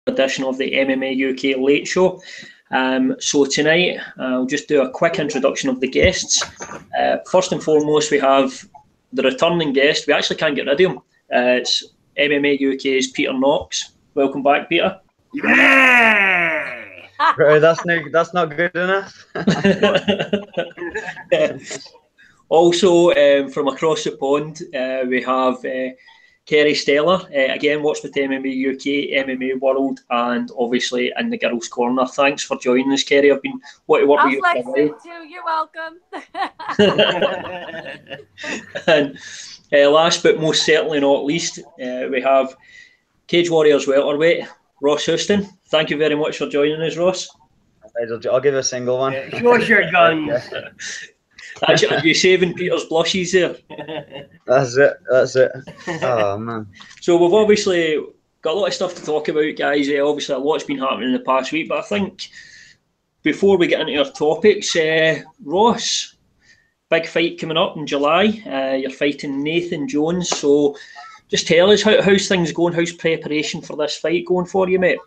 edition of the MMA UK Late Show. So tonight I'll just do a quick introduction of the guests. First and foremost, we have the returning guest. We actually can't get rid of him. It's MMA UK's Peter Knox. Welcome back, Peter. Yeah! Bro, that's not good enough. Also, from across the pond, we have Kerry Stella, again, works with MMA UK, MMA World, and obviously in the Girls' Corner. Thanks for joining us, Kerry. I've been wanting to work with you for a while. Too. You're welcome. And last but most certainly not least, we have Cage Warriors welterweight, Ross Houston. Thank you very much for joining us, Ross. I'll give a single one. Show us your guns. Actually, are you saving Peter's blushes there? That's it. Oh, man. So we've obviously got a lot of stuff to talk about, guys. Obviously, a lot's been happening in the past week, but I think before we get into our topics, Ross, big fight coming up in July. You're fighting Nathan Jones. So just tell us, how's things going? How's preparation for this fight going for you, mate?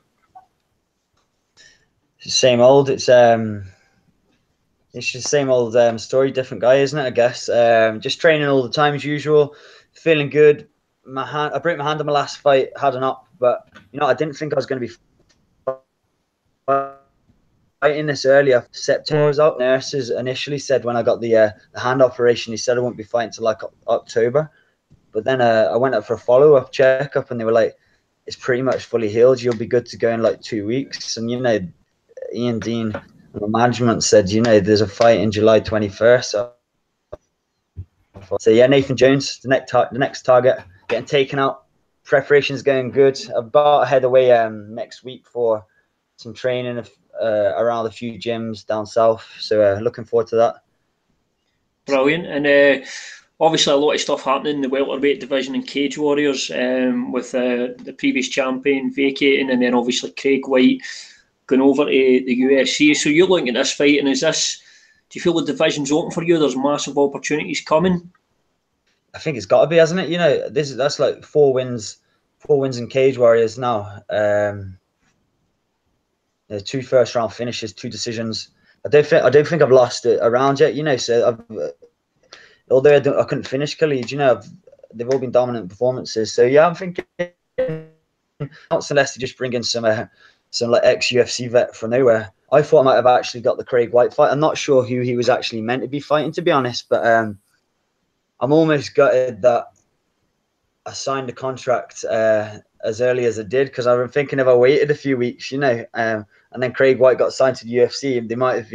Same old. It's just the same old story, different guy, isn't it? I guess. Just training all the time as usual, feeling good. I broke my hand in my last fight, had an up, but I didn't think I was going to be fighting this earlier. September was out. Nurses initially said when I got the hand operation, he said I won't be fighting till like October. But then I went up for a follow-up checkup, and they were like, "It's pretty much fully healed. You'll be good to go in like 2 weeks." And Ian Dean, the management said, there's a fight in July 21st. So yeah, Nathan Jones, the next target, getting taken out. Preparation's going good. I'm about to head away next week for some training around a few gyms down south. So looking forward to that. Brilliant. And obviously a lot of stuff happening in the welterweight division in Cage Warriors, with the previous champion vacating, and then obviously Craig White going over to the UFC. So you're looking at this fight, and do you feel the division's open for you? There's massive opportunities coming. I think it's got to be, hasn't it? That's like four wins in Cage Warriors now. 2 first-round finishes, 2 decisions. I don't think I've lost it around yet. So although I couldn't finish Khalid, they've all been dominant performances. So yeah, I'm thinking not unless they just bring in some like ex-UFC vet from nowhere. I thought I might have actually got the Craig White fight. I'm not sure who he was actually meant to be fighting, to be honest, but I'm almost gutted that I signed the contract as early as I did, because I've been thinking if I waited a few weeks, and then Craig White got signed to the UFC, it might have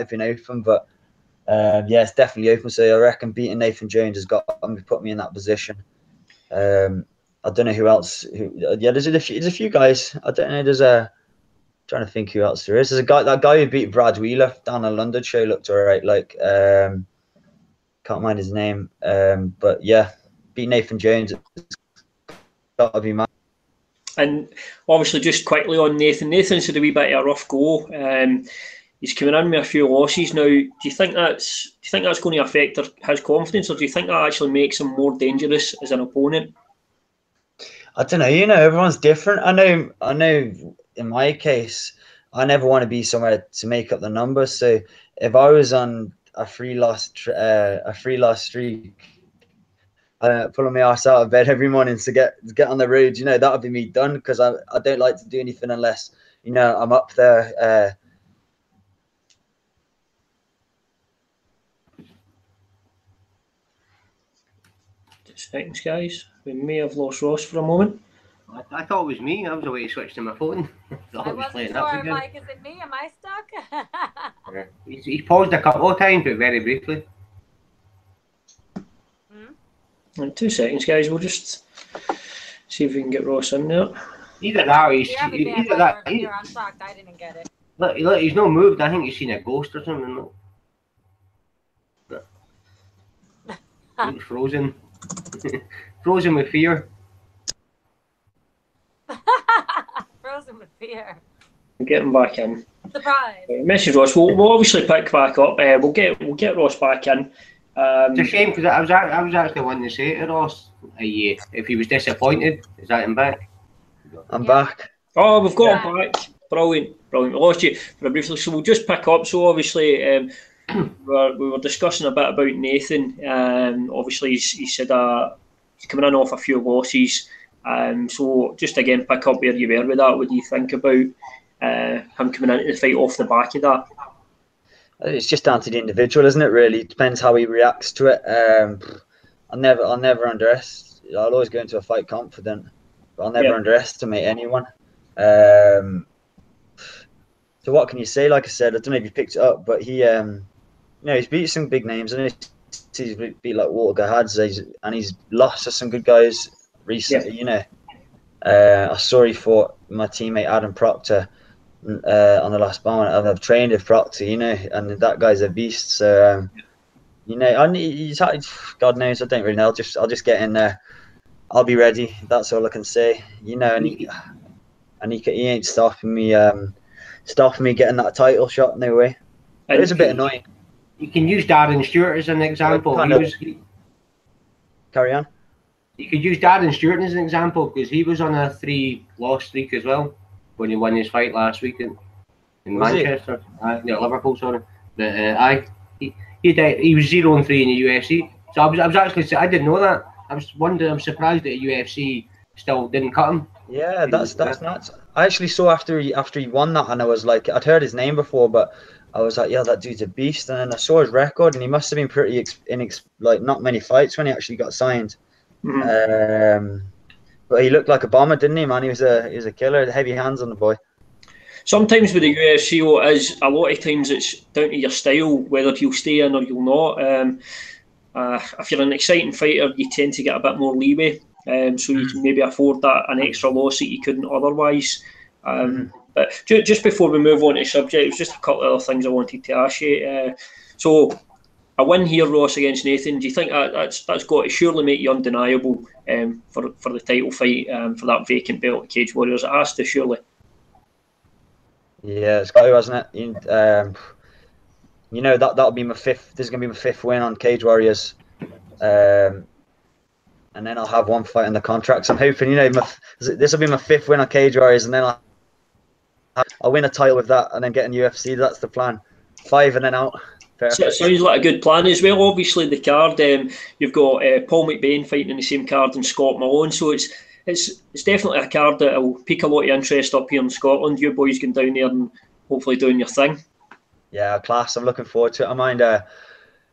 been open, but yeah, it's definitely open. So I reckon beating Nathan Jones has put me in that position. I don't know who else. There's a few guys. I don't know. Trying to think who else there is. There's that guy who beat Brad Wheeler down a London show looked alright. Can't mind his name. But yeah, beat Nathan Jones. That'll be mine. And obviously, just quickly on Nathan. Nathan's had a wee bit of a rough go. He's coming in with a few losses now. Do you think that's going to affect his confidence, or do you think that actually makes him more dangerous as an opponent? I don't know. Everyone's different. I know. In my case, I never want to be somewhere to make up the numbers. So if I was on a free loss streak, pulling my ass out of bed every morning to get on the road, that would be me done, because I don't like to do anything unless I'm up there. Thanks, guys. We may have lost Ross for a moment. I thought it was me. I was away to switch to my phone. I wasn't sure, Mike, is it me? Am I stuck? He's paused a couple of times, but very briefly. In 2 seconds, guys. We'll just see if we can get Ross in there. Either that or You're unstuck. I didn't get it. Look, he's not moved. I think he's seen a ghost or something. He's frozen. Frozen with fear. Frozen with fear. Get him back in. Surprise. Message Ross. We'll obviously pick back up. We'll get Ross back in. It's a shame, because I was actually wanting to say to Ross, if he was disappointed, is that him back? I'm back. Oh, we've got him back. Brilliant. We lost you for a brief, so we'll just pick up. So obviously, we were discussing a bit about Nathan. Obviously, he said he's coming in off a few losses. So just again, pick up where you were with that. What do you think about him coming into the fight off the back of that? It's just down to the individual, isn't it? Really, it depends how he reacts to it. I'll never underestimate. I'll always go into a fight confident, but I'll never underestimate anyone. So what can you say? Like I said, I don't know if you picked it up, but he, he's beat some big names, and he's beat like Walter Gahadze, and he's lost to some good guys recently. I saw he fought my teammate Adam Proctor on the last bout. I've trained with Proctor, and that guy's a beast. So he's God knows, I don't really know. I'll just get in there. I'll be ready. That's all I can say. And he ain't stopping me. Stopping me getting that title shot. No way. It is a bit annoying. You can use Darren Stewart as an example. Carry on. You could use Darren Stewart as an example because he was on a 3-loss streak as well when he won his fight last week in Manchester. Liverpool, sorry. But he was 0-3 in the UFC. So I was actually, I didn't know that. I was wondering. I'm surprised that the UFC still didn't cut him. Yeah, that's nuts. I actually saw after he won that, and I was like, I'd heard his name before, but I was like, yeah, that dude's a beast. And then I saw his record, and he must have been pretty like not many fights when he actually got signed. Mm-hmm. But he looked like a bomber, didn't he, man? He was a killer. Heavy hands on the boy. Sometimes with the UFC, a lot of times it's down to your style, whether you'll stay in or you'll not. If you're an exciting fighter, you tend to get a bit more leeway, so you can maybe afford an extra loss that you couldn't otherwise. But just before we move on to the subject, it was just a couple of other things I wanted to ask you. So a win here, Ross, against Nathan, do you think that's got to surely make you undeniable for the title fight, for that vacant belt at Cage Warriors? It has to, surely. Yeah, it's got to, hasn't it? That'll be my fifth. This is gonna be my fifth win on Cage Warriors, and then I'll have one fight in the contract. So I'm hoping, this will be my fifth win on Cage Warriors, and then I'll win a title with that, and then get in UFC. That's the plan. 5 and then out. So it sounds like a good plan as well. Obviously, the card, you've got Paul McBain fighting in the same card and Scott Malone, so it's definitely a card that will pique a lot of interest up here in Scotland. You boys going down there and hopefully doing your thing. Yeah, class. I'm looking forward to it.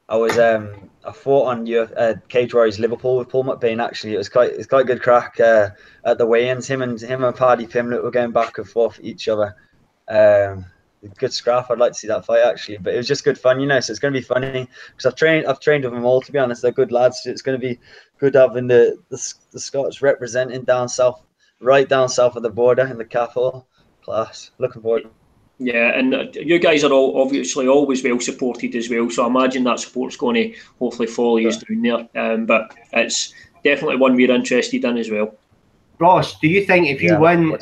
I fought on Cage Warriors Liverpool with Paul McBain. Actually, it's quite good crack at the weigh-ins. Him and Paddy Pimlet were going back and forth at each other. Good scrap. I'd like to see that fight actually, but it was just good fun, So it's going to be funny because I've trained with them all. To be honest, they're good lads. It's going to be good having the Scots representing down south, right down south of the border in the capital. Class. Looking forward. Yeah, and you guys are all obviously always well supported as well, so I imagine that support's going to hopefully follow you down there. But it's definitely one we're interested in as well. Ross, do you think if you win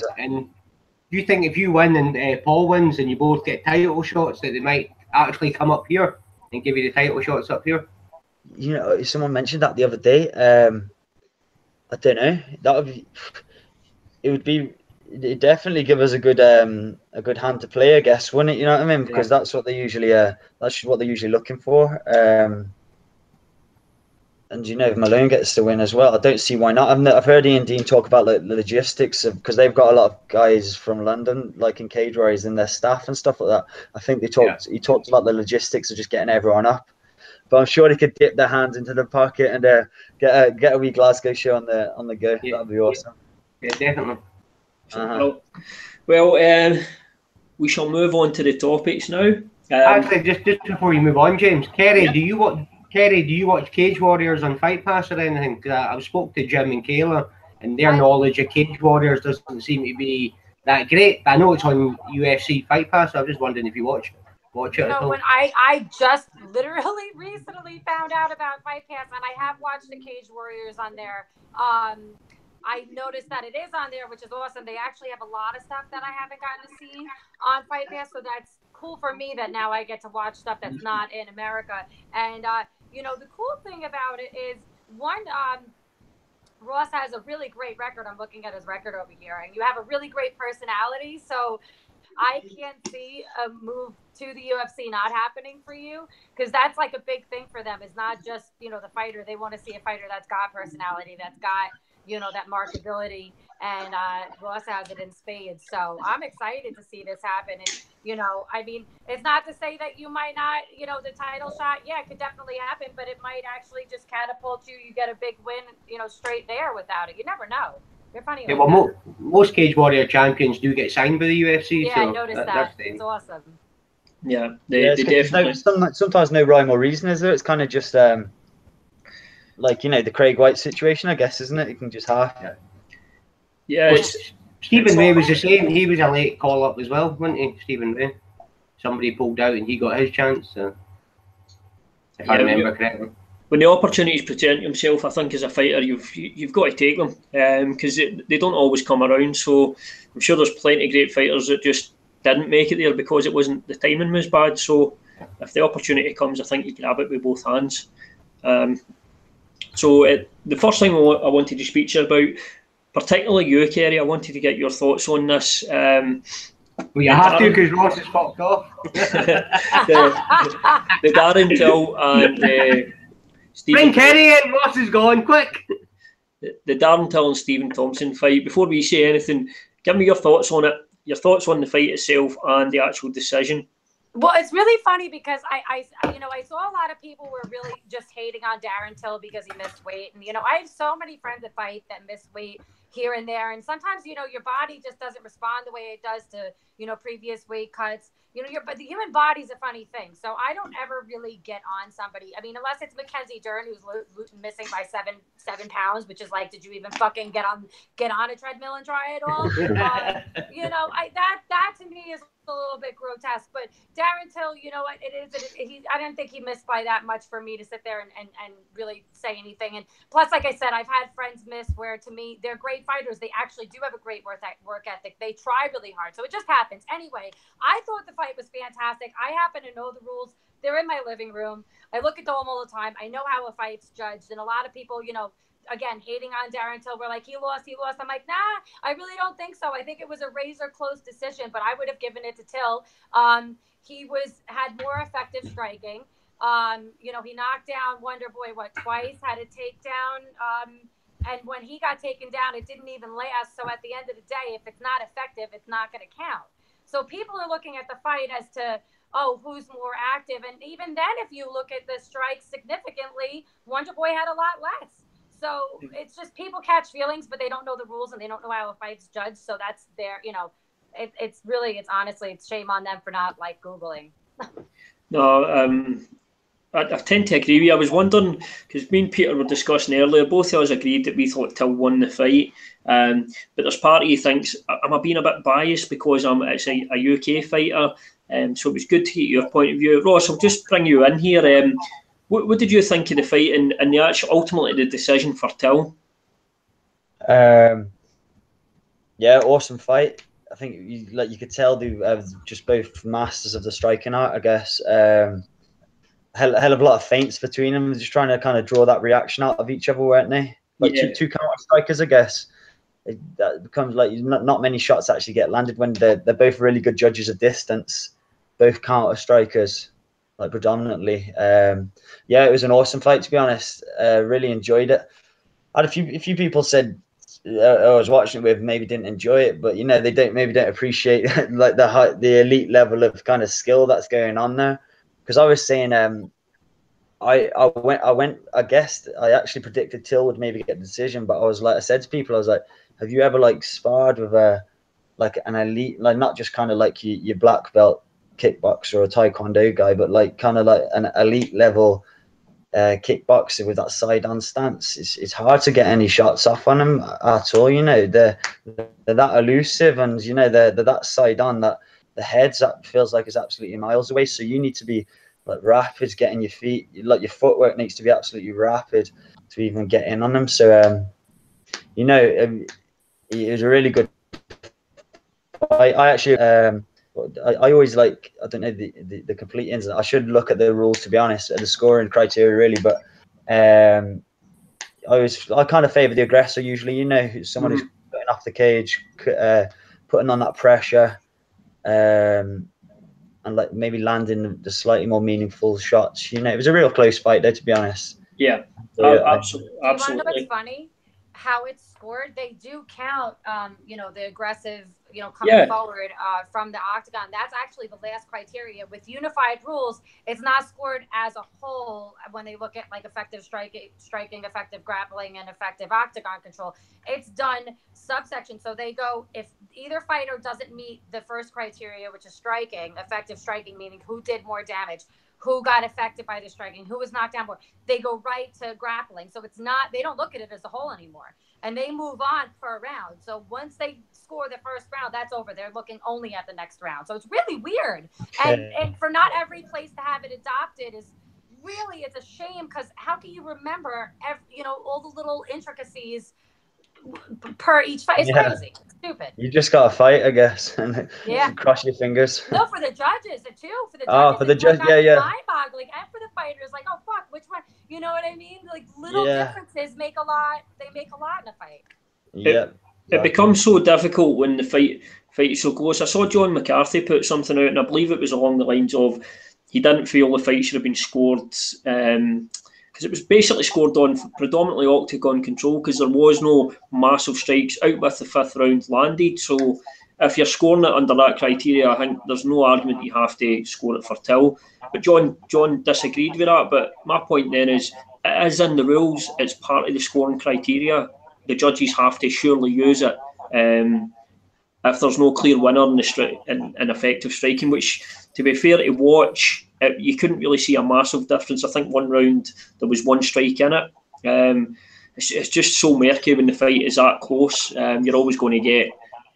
and Paul wins and you both get title shots, that they might actually come up here and give you the title shots up here? Someone mentioned that the other day. I don't know. It'd definitely give us a good hand to play, I guess, wouldn't it? You know what I mean? Because that's what they usually looking for. And if Malone gets to win as well, I don't see why not. I've heard Ian Dean talk about the logistics because they've got a lot of guys from London, like in Cage Warriors, in their staff and stuff like that. I think he talked about the logistics of just getting everyone up. But I'm sure they could dip their hands into the pocket and get a wee Glasgow show on the go. Yeah. That'd be awesome. Yeah, definitely. Well, we shall move on to the topics now. Actually, just before you move on, James, Kerry, do you watch Cage Warriors on Fight Pass or anything? Because I've spoke to Jim and Kayla, and their knowledge of Cage Warriors doesn't seem to be that great. I know it's on UFC Fight Pass, so I'm just wondering if you watch it. When I just literally recently found out about Fight Pass, and I have watched the Cage Warriors on there. I noticed that it is on there, which is awesome. They actually have a lot of stuff that I haven't gotten to see on Fight Pass, so that's cool for me that now I get to watch stuff that's not in America. And the cool thing about it is, one, Ross has a really great record. I'm looking at his record over here, and you have a really great personality. So I can't see a move to the UFC not happening for you, because that's like a big thing for them. Is not just, you know, the fighter. They want to see a fighter that's got personality, that's got, you know, that markability, and Ross has it in spades. So I'm excited to see this happen. And, you know, I mean, it's not to say that you might not, you know, the title shot, yeah, it could definitely happen, but it might actually just catapult you. You get a big win, you know, straight there without it. You never know. They're funny. Yeah, well, most Cage Warrior champions do get signed by the UFC. Yeah, so I noticed that. It's awesome. Yeah, they definitely. Sometimes no rhyme or reason, is there? It's kind of just like, you know, the Craig White situation, I guess, isn't it? It can just happen. Yeah. Stephen Ray was the same. He was a late call up as well, wasn't he? Stephen Ray. Somebody pulled out and he got his chance. So, if I remember correctly. When the opportunities present themselves, I think as a fighter, you've got to take them, because they don't always come around. So I'm sure there's plenty of great fighters that just didn't make it there because it wasn't, the timing was bad. So if the opportunity comes, I think you grab it with both hands. The first thing I wanted to speak to you about, particularly you, Kerry, I wanted to get your thoughts on this. Well, you have to, because Ross is fucked off. the Darren Till and Bring Kerry in, Ross is gone, quick. The Darren Till and Stephen Thompson fight. Before we say anything, give me your thoughts on it, your thoughts on the fight itself and the actual decision. Well, it's really funny because I saw a lot of people were really just hating on Darren Till because he missed weight. And, you know, I have so many friends that fight that miss weight here and there. And sometimes, you know, your body just doesn't respond the way it does to, you know, previous weight cuts. You know, but the human body's a funny thing. So I don't ever really get on somebody. I mean, unless it's Mackenzie Dern, who's missing by seven pounds, which is like, did you even fucking get on a treadmill and try it all? You know, that to me is a little bit grotesque. But Darren Till, you know what, I didn't think he missed by that much for me to sit there and really say anything. And plus, like I said, I've had friends miss where, to me, they're great fighters. They actually do have a great work ethic. They try really hard. So it just happens. Anyway, I thought the fight was fantastic. I happen to know the rules. They're in my living room. I look at them all the time. I know how a fight's judged. And a lot of people, you know, again, hating on Darren Till, we're like, he lost. I'm like, nah, I really don't think so. I think it was a razor close decision, but I would have given it to Till. He had more effective striking. You know, he knocked down Wonderboy twice, had a takedown. And when he got taken down, it didn't even last. So at the end of the day, if it's not effective, it's not going to count. So people are looking at the fight as to, oh, who's more active? And even then, if you look at the strikes significantly, Wonderboy had a lot less. So it's just people catch feelings, but they don't know the rules and they don't know how a fight's judged. So that's their, you know, it's honestly, it's shame on them for not like Googling. No, I tend to agree with you. I was wondering, because me and Peter were discussing earlier, both of us agreed that we thought Till won the fight. But there's part of you thinks, am I being a bit biased because it's a UK fighter? So it was good to get your point of view. Ross, I'll just bring you in here. What did you think of the fight and the actual, ultimately, the decision for Till? Yeah, awesome fight. I think you could tell they just both masters of the striking art, I guess. Hell of a lot of feints between them, just trying to kind of draw that reaction out of each other, weren't they? Like two counter strikers, I guess. That becomes like not many shots actually get landed when they're both really good judges of distance, both counter strikers, like predominantly. Yeah, it was an awesome fight, to be honest. Really enjoyed it. I had a few people said I was watching it with maybe didn't enjoy it, but you know, they don't appreciate like the elite level of kind of skill that's going on there. Because I was saying, I guessed, I actually predicted Till would maybe get the decision, but I said to people, I was like, have you ever like sparred with an elite, like not just kind of like your black belt kickboxer or a taekwondo guy, but like kind of like an elite level kickboxer with that side on stance? It's hard to get any shots off on them at all. You know, they're that elusive, and you know they're that side on that. The heads, that feels like is absolutely miles away. So you need to be like rapid getting your feet, like your footwork needs to be absolutely rapid to even get in on them. So, you know, it was a really good fight. I actually, I always like, I don't know the complete ins. I should look at the rules, to be honest, at the scoring criteria really. But I kind of favour the aggressor usually. You know, someone who's putting off the cage, putting on that pressure, and like maybe landing the slightly more meaningful shots. You know, it was a real close fight there, to be honest. Yeah, So, absolutely. Do you want to know what's funny? How it's scored, they do count, you know, the aggressive, you know, coming forward from the octagon. That's actually the last criteria. With unified rules, it's not scored as a whole when they look at like effective striking, effective grappling, and effective octagon control. It's done subsection. So they go, if either fighter doesn't meet the first criteria, which is striking, effective striking, meaning who did more damage, who got affected by the striking, who was knocked down more, they go right to grappling. So it's not, they don't look at it as a whole anymore. And they move on per round. So once they score the first round, that's over. They're looking only at the next round. So it's really weird. And for not every place to have it adopted is really, it's a shame, because how can you remember, you know, all the little intricacies per each fight? It's crazy. It's stupid. You just got to fight, I guess, and cross your fingers. No, for the judges too. For the judges, for the judges, mind-boggling, and for the fighters, like, oh fuck, which one? You know what I mean? Like little differences make a lot. They make a lot in a fight. Yeah, it becomes so difficult when the fight is so close. I saw John McCarthy put something out, and I believe it was along the lines of he didn't feel the fight should have been scored. Because it was basically scored on predominantly octagon control, because there was no massive strikes out with the fifth round landed. So if you're scoring it under that criteria, I think there's no argument you have to score it for till. But John disagreed with that. But my point then is, it is in the rules. It's part of the scoring criteria. The judges have to surely use it. If there's no clear winner in effective striking, which, to be fair to watch, you couldn't really see a massive difference. I think one round there was one strike in it. It's just so murky when the fight is that close. You're always going to get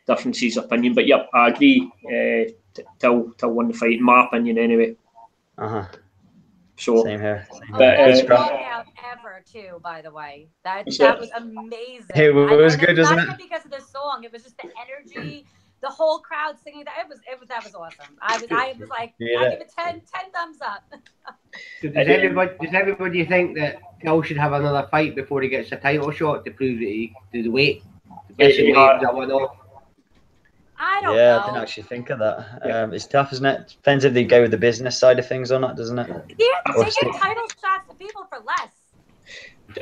differences of opinion. But yep, I agree. Till won the fight, in my opinion, anyway. So same here. Best knockout ever, too. By the way, that was amazing. It was good, wasn't it? Not because of the song; it was just the energy. The whole crowd singing that that was awesome. I was like, I give it 10 thumbs up. So does everybody think that Till should have another fight before he gets a title shot to prove that he do the weight? I don't know. Yeah, I didn't actually think of that. It's tough, isn't it? Depends if they go with the business side of things or not, doesn't it? Yeah, they get title shots to people for less.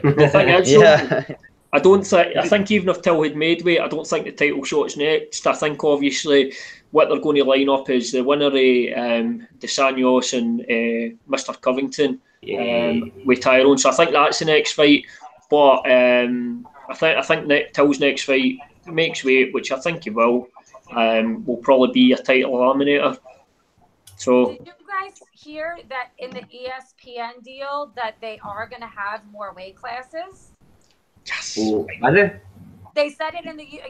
The thing is, I think even if Till had made weight, I don't think the title shot's next. I think obviously what they're going to line up is the winner of DeSantos and Mr. Covington with Tyrone. So I think that's the next fight. But I think Till's next fight makes weight, which I think he will probably be a title eliminator. So did you guys hear that in the ESPN deal that they are going to have more weight classes? Yes. They said it in the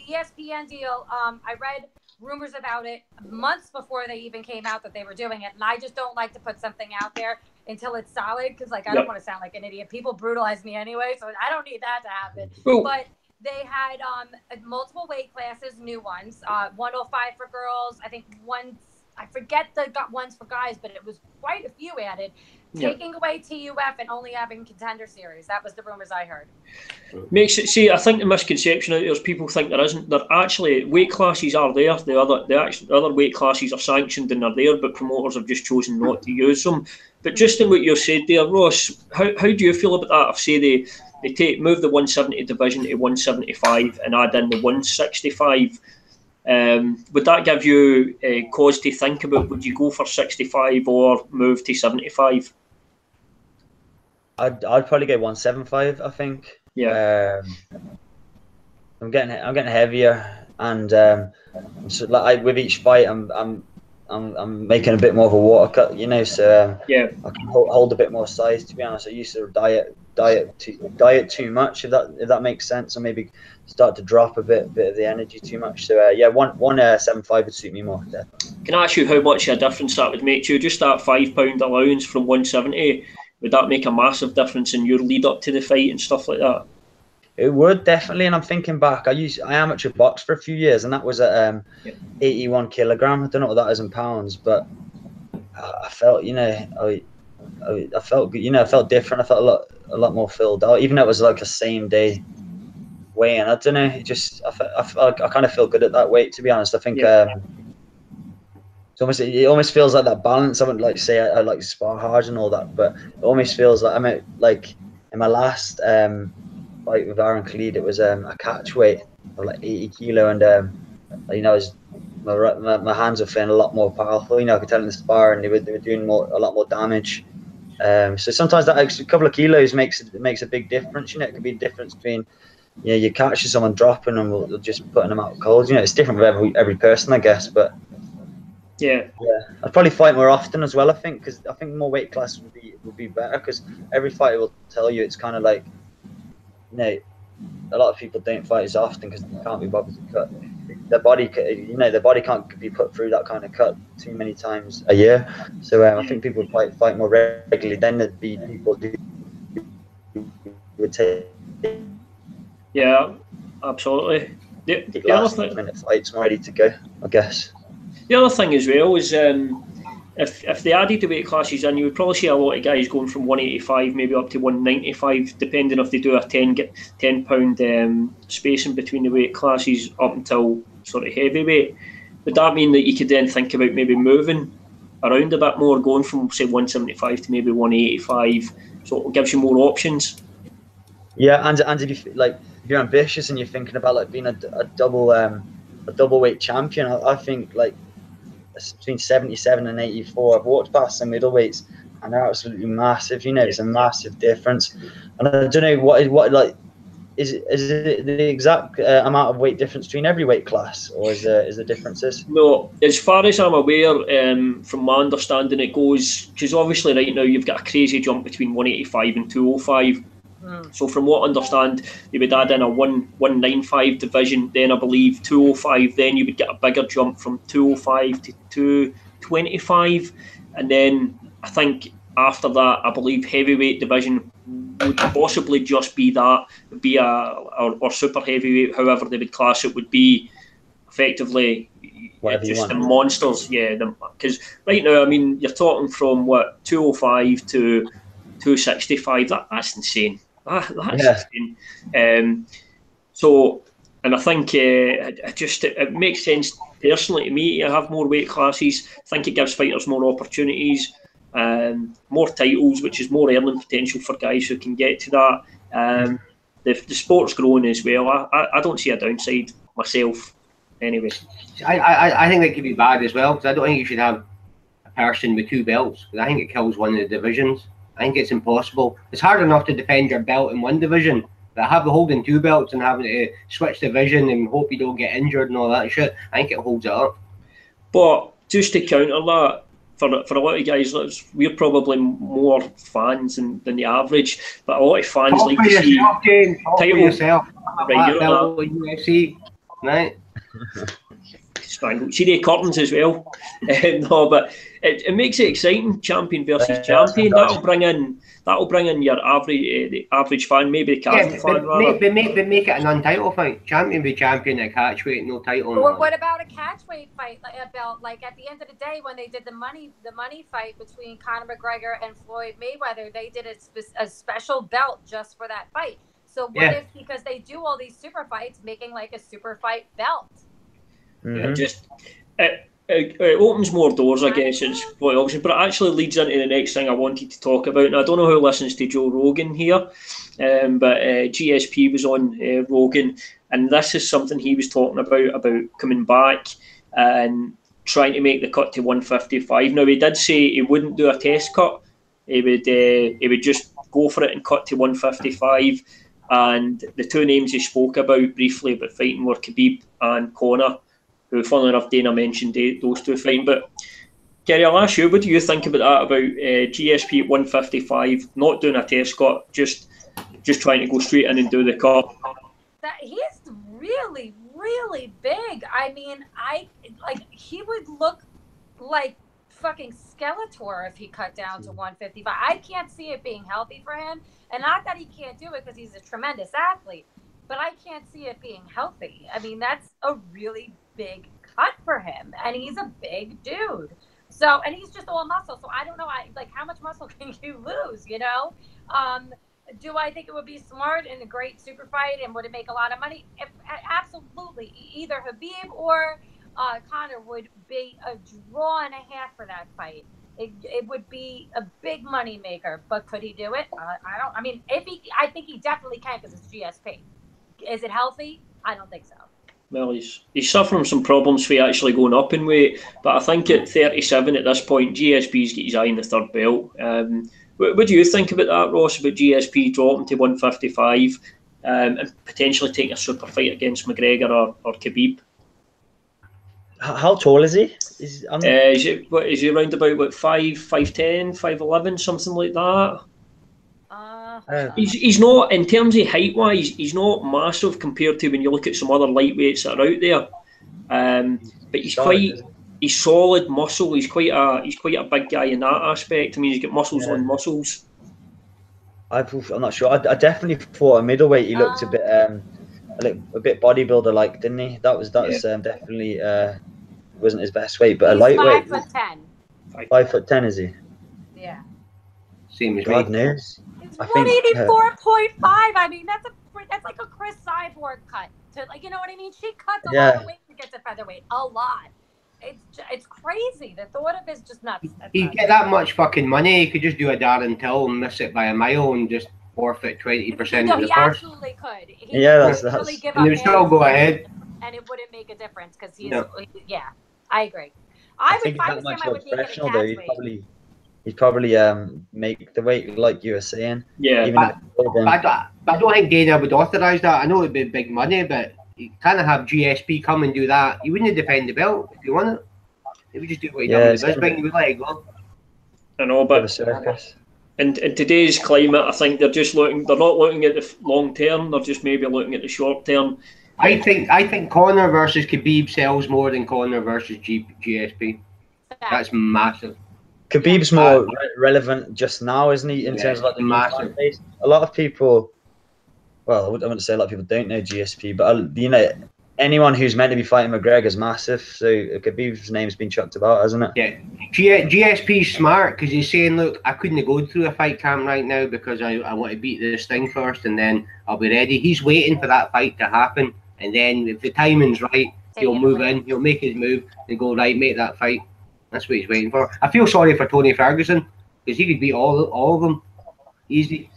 ESPN deal. I read rumors about it months before they even came out that they were doing it, and I just don't like to put something out there until it's solid, because I don't want to sound like an idiot. People brutalize me anyway, so I don't need that to happen. Well, but they had multiple weight classes, new ones. 105 for girls. I think I forget the ones for guys, but it was quite a few added. Taking away TUF and only having Contender Series. That was the rumors I heard. I think the misconception out there is people think there isn't. There actually, weight classes are there. The other weight classes are sanctioned and they're there, but promoters have just chosen not to use them. But just in what you said there, Ross, how do you feel about that? If say they move the 170 division to 175 and add in the 165, would that give you cause to think about, would you go for 65 or move to 75? I'd probably go 175. I think. Yeah. I'm getting heavier, and so, like, with each fight, I'm making a bit more of a water cut, you know. So I can hold a bit more size. To be honest, I used to diet too much, if that makes sense, or maybe start to drop a bit of the energy too much. So 175 would suit me more. Definitely. Can I ask you how much a difference that would make to you? Just that £5 allowance from 170, would that make a massive difference in your lead up to the fight and stuff like that? It would, definitely. And I'm thinking back, I amateur boxed for a few years, and that was at 81 kilogram. I don't know what that is in pounds, but I felt, you know, I felt good, you know, I felt different. I felt a lot more filled out, even though it was like a same day weigh-in. I don't know, it just I kind of feel good at that weight, to be honest. I think it almost feels like that balance. I wouldn't like say I like spar hard and all that, but it almost feels like, I mean, like in my last fight with Aaron Khalid, it was a catch weight of like 80 kilo, and you know, my hands were feeling a lot more powerful. You know, I could tell in the spar, and they were doing a lot more damage. So sometimes that extra couple of kilos makes a big difference. You know, it could be a difference between, you know, you catching someone dropping them or just putting them out cold. You know, it's different for every person, I guess, but. Yeah, I'd probably fight more often as well. I think, because I think more weight classes would be better, because every fighter will tell you it's kind of like, you know, a lot of people don't fight as often because they can't be bothered to cut. Their body, you know, their body can't be put through that kind of cut too many times a year. So I think people would fight more regularly. Then there'd be people who would take. Yeah, absolutely. The last minute fights ready to go, I guess. The other thing as well is if they added the weight classes in, you would probably see a lot of guys going from 185 maybe up to 195, depending if they do a 10 pound spacing between the weight classes up until sort of heavyweight. Would that mean that you could then think about maybe moving around a bit more, going from say 175 to maybe 185, so it gives you more options? Yeah, and if you like, if you're ambitious and you're thinking about like being a double weight champion, I think like between 77 and 84, I've walked past some middleweights and they're absolutely massive. You know, it's a massive difference. And I don't know what like is it the exact amount of weight difference between every weight class, or is there differences? No, as far as I'm aware, from my understanding, it goes, because obviously right now you've got a crazy jump between 185 and 205. So from what I understand, they would add in a 195 division, then I believe 205, then you would get a bigger jump from 205 to 225, and then I think after that, I believe heavyweight division would possibly just be that, or super heavyweight, however they would class it, would be effectively just the monsters. Yeah, because right now, I mean, you're talking from what, 205 to 265. That's insane. That's insane. So, and I think it makes sense personally to me to have more weight classes. I think it gives fighters more opportunities, more titles, which is more earning potential for guys who can get to that. The sport's growing as well. I don't see a downside myself. Anyway, I think that could be bad as well, because I don't think you should have a person with two belts, because I think it kills one of the divisions. I think it's impossible. It's hard enough to defend your belt in one division, but holding two belts and having to switch division and hope you don't get injured and all that shit, I think it holds it up. But just to counter that, for a lot of guys, we're probably more fans than the average, but a lot of fans like to see title. Yourself. Right, UFC, right? CD curtains as well. No, but it makes it exciting. Champion versus champion. That'll bring in your the average fan, maybe the casual fan. But make it a non-title fight. Champion be champion at catchweight, no title. Or what about a catchweight fight, like a belt? Like at the end of the day, when they did the money fight between Conor McGregor and Floyd Mayweather, they did a special belt just for that fight. So what if, because they do all these super fights, making like a super fight belt? It opens more doors, I guess, it's quite obvious, but it actually leads into the next thing I wanted to talk about. And I don't know who listens to Joe Rogan here, but GSP was on Rogan, and this is something he was talking about coming back and trying to make the cut to 155. Now, he did say he wouldn't do a test cut. He would just go for it and cut to 155. And the two names he spoke about briefly about fighting were Khabib and Conor, who, funnily enough, Dana mentioned those two fighting. But Kerry, I'll ask you, what do you think about that, about GSP at 155, not doing a test cut, just trying to go straight in and do the cut? He's really, really big. I mean, he would look like fucking Skeletor if he cut down to 155. I can't see it being healthy for him. And not that he can't do it, because he's a tremendous athlete, but I can't see it being healthy. I mean, that's a really big cut for him, and he's a big dude. So, and he's just all muscle. So I don't know, like how much muscle can you lose, you know? Do I think it would be smart and a great super fight, and would it make a lot of money? Absolutely. Either Khabib or Conor would be a draw and a half for that fight. It would be a big money maker, but could he do it? I mean, I think he definitely can because it's GSP. Is it healthy? I don't think so. Well, he's suffering some problems for actually going up in weight, but I think at 37 at this point, GSP's got his eye in the third belt. What do you think about that, Ross, about GSP dropping to 155 and potentially taking a super fight against McGregor or Khabib? How tall is he? Is he around about 5'10", 5'11", something like that? He's not, in terms of height wise, he's not massive compared to when you look at some other lightweights that are out there. But he's solid muscle. He's quite a big guy in that aspect. I mean, he's got muscles on muscles. I'm not sure. I definitely thought a middleweight he looked a bit bodybuilder like, didn't he? That was definitely wasn't his best weight, but he's a lightweight. 5'10". 5'10", is he? Yeah. Same as God me. knows. It's 184.5. I mean, that's like a Chris Cyborg cut. You know what I mean? She cuts a lot of weight to get to featherweight. A lot. It's crazy. The thought of it is just nuts. You get that much fucking money, you could just do a Darren Till and miss it by a mile and just forfeit 20% of the first. No, he absolutely could. That's and they would still go ahead. And it wouldn't make a difference because yeah, I agree. I think that much more professional though. He'd probably make the weight like you were saying. Yeah, but I don't think Dana would authorise that. I know it'd be big money, but you kind of have GSP come and do that. You wouldn't defend the belt if you want it. They would just do what he done with the Bisbing. You would let it go. I know, but in today's climate, I think they're not looking at the long term. They're just maybe looking at the short term. I think Conor versus Khabib sells more than Conor versus GSP. That's massive. Khabib's more relevant just now, isn't he? In terms of like the massive base. A lot of people, well, I wouldn't say a lot of people don't know GSP, but you know, anyone who's meant to be fighting McGregor's massive. So Khabib's name's been chucked about, hasn't it? Yeah, GSP's smart because he's saying, look, I couldn't go through a fight camp right now because I want to beat this thing first, and then I'll be ready. He's waiting for that fight to happen, and then if the timing's right, he'll move in, he'll make his move, and go right, make that fight. That's what he's waiting for. I feel sorry for Tony Ferguson because he could beat all of them easy.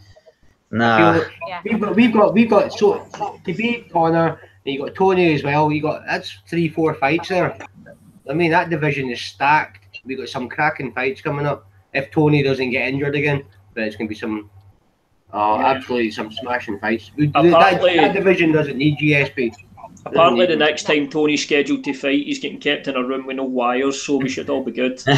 Nah. We've got so Khabib, Conor, and you got Tony as well. That's 3-4 fights there. I mean, that division is stacked. We got some cracking fights coming up if Tony doesn't get injured again. But it's gonna be some absolutely some smashing fights. That division doesn't need GSP. Apparently, the next time Tony's scheduled to fight, he's getting kept in a room with no wires, so we should all be good. So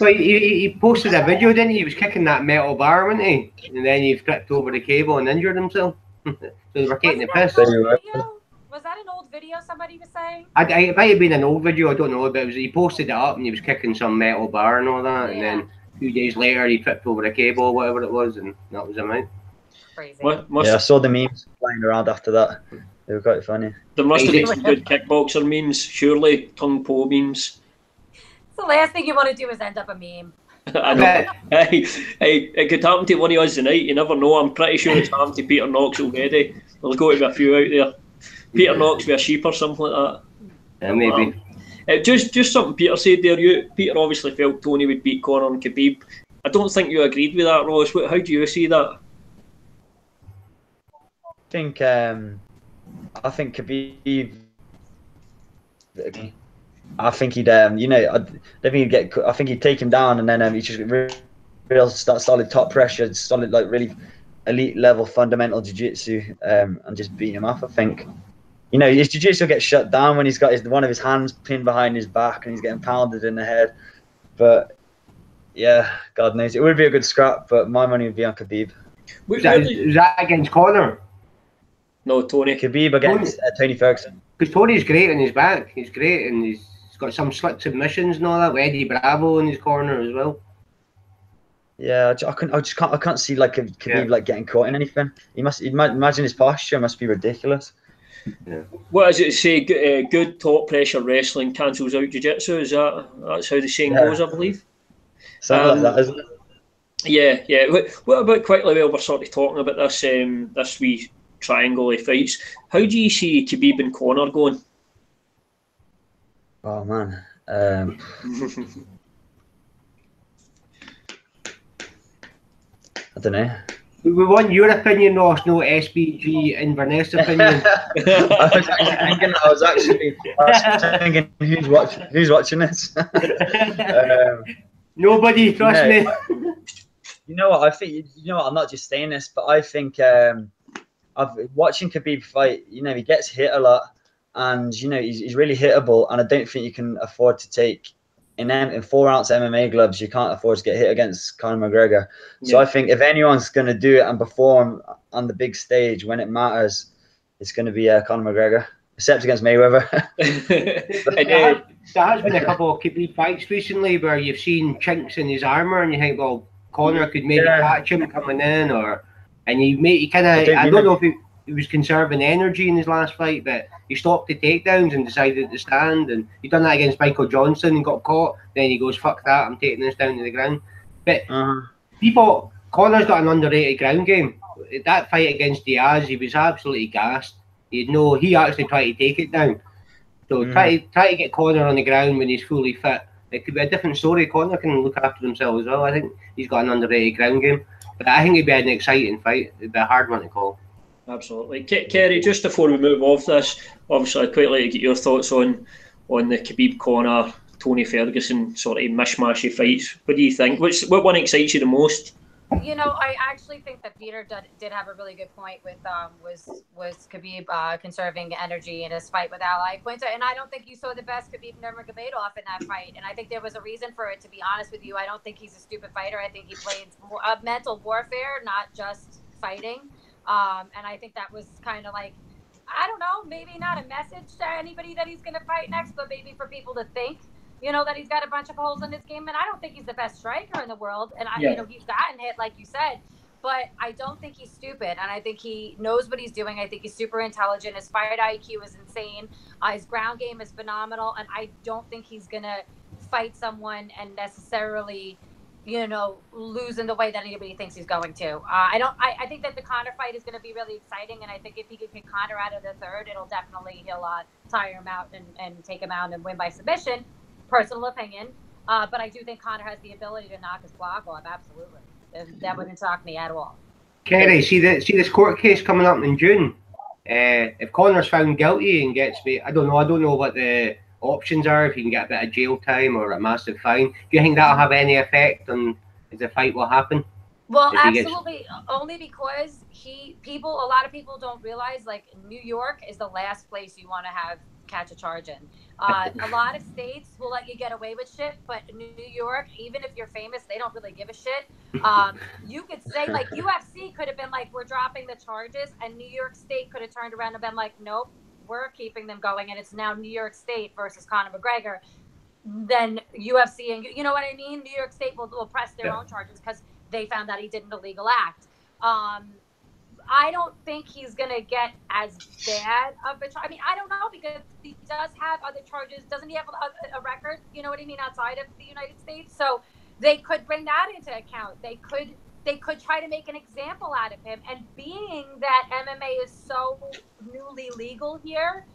he posted a video, didn't he? He was kicking that metal bar, wasn't he? And then he tripped over the cable and injured himself. So they were taking the piss. Was that an old video somebody was saying? It might have been an old video, I don't know, but he posted it up and he was kicking some metal bar and all that. And then a few days later, he tripped over the cable or whatever it was, and that was him out. Crazy. I saw the memes flying around after that. They were quite funny. There must have been some good kickboxer memes, surely, tongue po memes. It's the last thing you want to do is end up a meme. I know. Hey, it could happen to one of us tonight. You never know. I'm pretty sure it's happened to Peter Knox already. There's got to be a few out there. Peter Knox with a sheep or something like that. Yeah, maybe. Just something Peter said there. Peter obviously felt Tony would beat Conor and Khabib. I don't think you agreed with that, Ross. How do you see that? I think Khabib. I think he'd, you know, I think he'd get. I think he'd take him down, and then he'd just real solid top pressure, solid like really elite level fundamental jiu-jitsu, and just beat him up. I think, you know, his jiu-jitsu gets shut down when he's got one of his hands pinned behind his back and he's getting pounded in the head. But yeah, God knows it would be a good scrap. But my money would be on Khabib. Is that against Conor? No, Tony. Khabib against Tony Ferguson. Because Tony's great in his back. He's great, and he's got some slick submissions and all that with Eddie Bravo in his corner as well. Yeah, I can't see like Khabib like getting caught in anything. Imagine his posture must be ridiculous. Yeah. What does it say? Good top pressure wrestling cancels out jiu-jitsu. That's how the saying goes, I believe. Something like that, isn't it? Yeah. What about quickly while we're sort of talking about this this wee triangle of fights? How do you see Khabib and Conor going? Oh man. I don't know. We want your opinion, Ross, no SBG Inverness opinion. I was actually thinking, who's watching this? Nobody, trust me. You know what? I think, I'm not just saying this, but I think watching Khabib fight, he gets hit a lot, and he's really hittable, and I don't think you can afford to take in 4-ounce MMA gloves. You can't afford to get hit against Conor McGregor. So I think if anyone's going to do it and perform on the big stage when it matters, it's going to be Conor McGregor, except against Mayweather. There has been a couple of Khabib fights recently where you've seen chinks in his armor, and you think, well, Conor could maybe catch him coming in, and he kind of, I don't know if he was conserving energy in his last fight, but he stopped the takedowns and decided to stand, and he done that against Michael Johnson and got caught. Then he goes, fuck that, I'm taking this down to the ground. But Conor's got an underrated ground game. That fight against Diaz, he was absolutely gassed. He actually tried to take it down. So try to get Conor on the ground when he's fully fit. It could be a different story. Conor can look after himself as well. I think he's got an underrated ground game. But I think it'd be an exciting fight. It'd be a hard one to call. Absolutely. Kerry, just before we move off this, obviously I'd quite like to get your thoughts on the Khabib Conor, Tony Ferguson sort of mishmash of fights. What do you think? What one excites you the most? I actually think that Peter did have a really good point with was Khabib conserving energy in his fight with Al Iaquinta, and I don't think you saw the best Khabib Nurmagomedov in that fight, and I think there was a reason for it. To be honest with you, I don't think he's a stupid fighter. I think he played mental warfare, not just fighting, and I think that was kind of like, I don't know, maybe not a message to anybody that he's going to fight next, but maybe for people to think. That he's got a bunch of holes in his game, and I don't think he's the best striker in the world. And he's gotten hit, like you said, but I don't think he's stupid, and I think he knows what he's doing. I think he's super intelligent. His fight IQ is insane. His ground game is phenomenal, and I don't think he's gonna fight someone and necessarily, lose in the way that anybody thinks he's going to. I think that the Conor fight is going to be really exciting, and I think if he could kick Conor out of the third, he'll tire him out and take him out and win by submission. Personal opinion, but I do think Conor has the ability to knock his block off. Absolutely, that wouldn't shock me at all. Kerry, see this court case coming up in June. If Conor's found guilty and gets, I don't know what the options are. If he can get a bit of jail time or a massive fine, do you think that'll have any effect on if the fight will happen? Well, absolutely. Only because a lot of people don't realize, like, New York is the last place you want to catch a charge in. A lot of states will let you get away with shit, but New York, even if you're famous, they don't really give a shit. You could say, like, UFC could have been like, we're dropping the charges, and New York State could have turned around and been like, nope, we're keeping them going, and it's now New York State versus Conor McGregor. Then UFC, and you know what I mean? New York State will press their own charges because they found that he did an illegal act. I don't think he's going to get as bad of a charge. I mean, I don't know, because he does have other charges. Doesn't he have a record, you know what I mean, outside of the United States? So they could bring that into account. They could try to make an example out of him. And being that MMA is so newly legal here,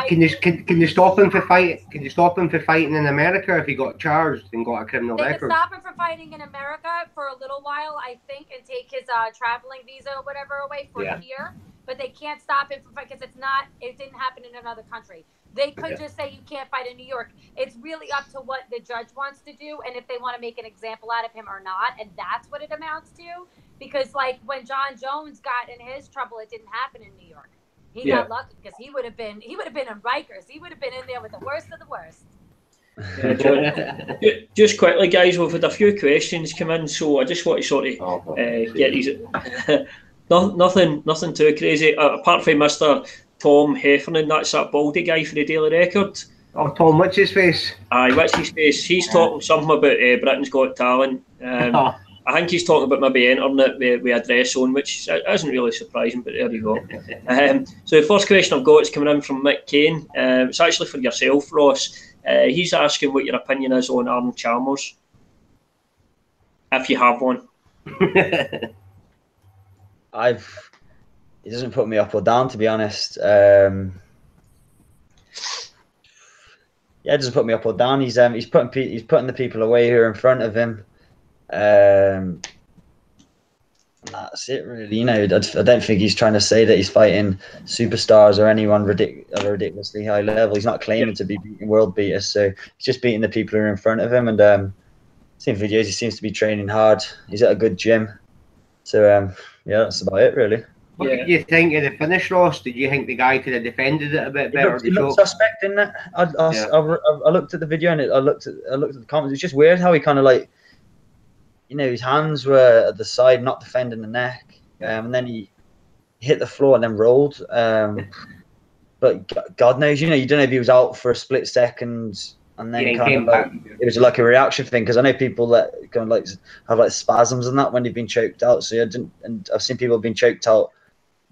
Can you stop him for fight? Can you stop him for fighting in America if he got charged and got a criminal record? They can stop him from fighting in America for a little while, I think, and take his traveling visa or whatever away for a year. But they can't stop him from fighting because it didn't happen in another country. They could just say you can't fight in New York. It's really up to what the judge wants to do and if they want to make an example out of him or not. And that's what it amounts to. Because, like, when John Jones got in his trouble, it didn't happen in New York. He got lucky because he would have been in Rikers. He would have been in there with the worst of the worst. Just quickly, guys, we've had a few questions come in, so I just want to sort of get these. Nothing too crazy. Apart from Mr. Tom Heffernan, that's that baldy guy for the Daily Record. Oh, Tom, what's his face? Aye, what's his face? He's talking something about Britain's Got Talent. I think he's talking about maybe entering it with a dress on, which isn't really surprising, but there you go. So the first question I've got is coming in from Mick Kane. It's actually for yourself, Ross. He's asking what your opinion is on Arnold Chalmers, if you have one. He doesn't put me up or down, to be honest. Yeah, it doesn't put me up or down. He's putting the people away who are in front of him. That's it, really. You know, I don't think he's trying to say that he's fighting superstars or anyone at a ridiculously high level. He's not claiming to be beating world beaters, so he's just beating the people who are in front of him. And seeing videos, he seems to be training hard. He's at a good gym. So yeah, that's about it, really. What did you think of the finish, Ross? Did you think the guy could have defended it a bit better? He looked suspect, didn't it? I looked at the video and I looked at the comments. It's just weird how he kind of like, you know, his hands were at the side, not defending the neck, and then he hit the floor and then rolled. But God knows, you know, you don't know if he was out for a split second and then it was like a reaction thing, because I know people that kind of like have like spasms and that when they've been choked out. So and I've seen people being choked out.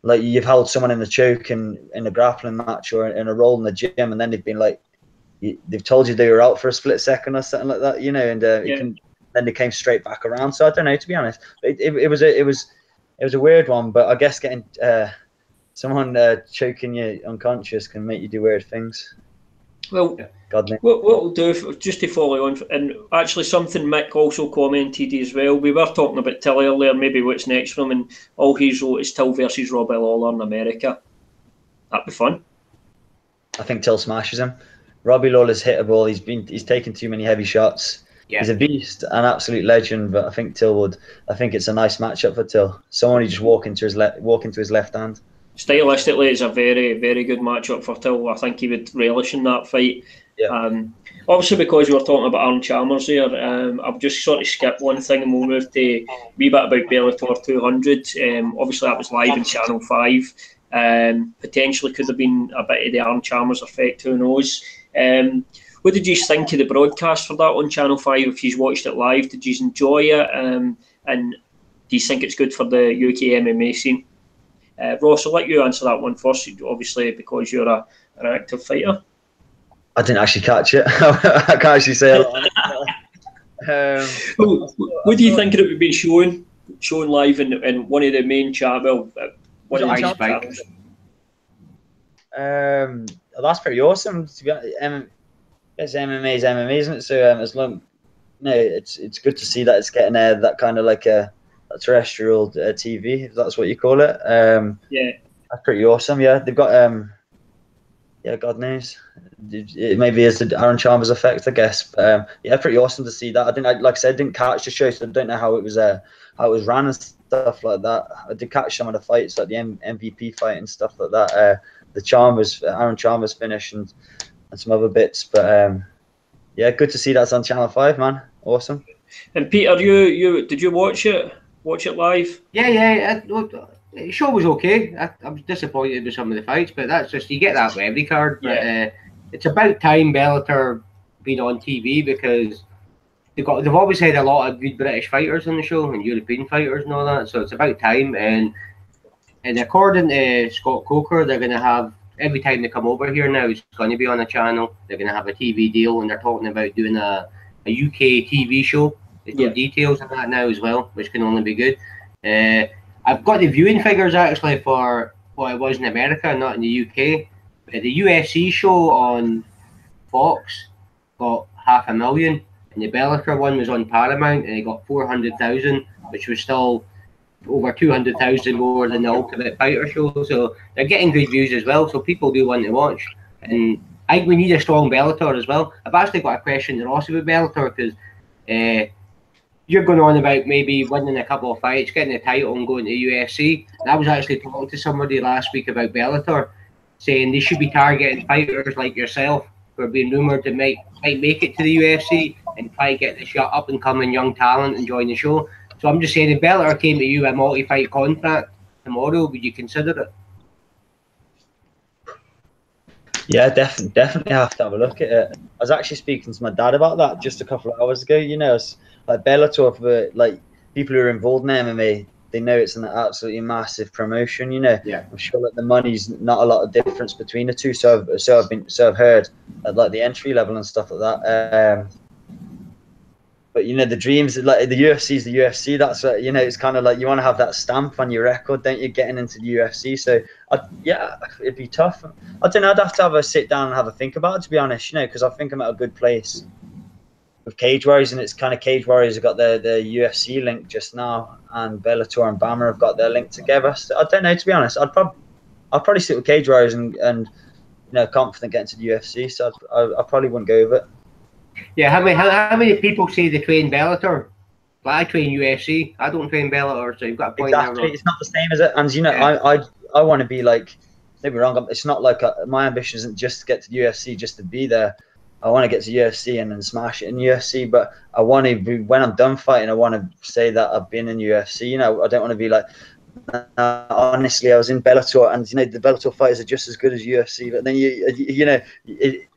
Like you've held someone in the choke in a grappling match or in a roll in the gym, and then they've been like, they've told you they were out for a split second or something like that, you know, and then they came straight back around. So I don't know, to be honest. It was a weird one, but I guess getting someone choking you unconscious can make you do weird things. Well, God knows. What we'll do, just to follow on, and actually something Mick also commented as well, we were talking about Till earlier, maybe what's next for him, and all he's wrote is Till versus Robbie Lawler in America. That'd be fun. I think Till smashes him. Robbie Lawler's hittable. He's taken too many heavy shots. Yeah. He's a beast, an absolute legend, but I think I think it's a nice matchup for Till. Someone who just walk into his left hand. Stylistically, it's a very, very good matchup for Till. I think he would relish in that fight. Yeah. Obviously, because we were talking about Arnold Chalmers here, I've just sort of skipped one thing and we'll move to a wee bit about Bellator 200. Obviously, that was live on Channel 5. Potentially could have been a bit of the Arnold Chalmers effect, who knows. What did you think of the broadcast for that on Channel 5? If you watched it live, did you enjoy it? And do you think it's good for the UK MMA scene? Ross, I'll let you answer that one first, obviously, because you're an active fighter. I didn't actually catch it. I can't actually say a lot. What do you think of it being shown live in one of the main channels? One of the top channels? That's pretty awesome. To be honest, MMA is MMA, isn't it? So it's good to see that it's getting that kind of like a terrestrial TV, if that's what you call it. Yeah, that's pretty awesome. Yeah, they've got God knows, it maybe is the Aaron Chalmers effect, I guess. But, yeah, pretty awesome to see that. Like I said, I didn't catch the show, so I don't know how it was ran and stuff like that. I did catch some of the fights, like the MVP fight and stuff like that. The Aaron Chalmers finish and some other bits. But yeah, good to see that's on Channel 5, man. Awesome. And Peter, you did you watch it? Watch it live? Yeah. The show was okay. I was disappointed with some of the fights, but that's just, you get that with every card. But it's about time Bellator being on TV, because they've always had a lot of good British fighters on the show and European fighters and all that. So it's about time. And according to Scott Coker, they're going to have, every time they come over here now, it's going to be on a channel. They're going to have a TV deal, and they're talking about doing a UK TV show. There's no details on that now as well, which can only be good. I've got the viewing figures actually for what it was in America, not in the UK. The UFC show on Fox got 500,000, and the Bellator one was on Paramount, and it got 400,000, which was still over 200,000 more than the Ultimate Fighter show. So they're getting good views as well, so people do want to watch. And I think we need a strong Bellator as well. I've actually got a question to Ross about Bellator, because you're going on about maybe winning a couple of fights, getting a title and going to the UFC. And I was actually talking to somebody last week about Bellator, saying they should be targeting fighters like yourself who are being rumoured to might make it to the UFC and try to get this up and coming young talent and join the show. So I'm just saying, if Bellator came to you a multi-fight contract tomorrow, would you consider it? Yeah, definitely have to have a look at it. I was actually speaking to my dad about that just a couple of hours ago. You know, it's like Bellator, people who are involved in MMA, they know it's an absolutely massive promotion. You know, Yeah. I'm sure that the money's not a lot of difference between the two. So I've heard at like the entry level and stuff like that. But you know, the dreams, like the UFC is the UFC. That's what, you know, it's kind of like you want to have that stamp on your record, don't you? Getting into the UFC. So yeah, it'd be tough. I don't know. I'd have to have a sit down and have a think about it, to be honest. You know, because I think I'm at a good place with Cage Warriors, and it's kind of Cage Warriors have got the UFC link just now, and Bellator and BAMMA have got their link together. So I don't know, to be honest. I'll probably sit with Cage Warriors and you know, confident getting to the UFC. So I probably wouldn't go with it. Yeah, how many people say they train Bellator? But I train UFC. I don't train Bellator, so you've got a point exactly. there. It's not the same, is it? And you know, Yeah. I want to be like, don't be wrong. It's not like my ambition isn't just to get to the UFC, just to be there. I want to get to UFC and then smash it in UFC. But I want to be, when I'm done fighting, I want to say that I've been in UFC. You know, I don't want to be like, honestly, I was in Bellator, and you know, the Bellator fighters are just as good as UFC. But then you know,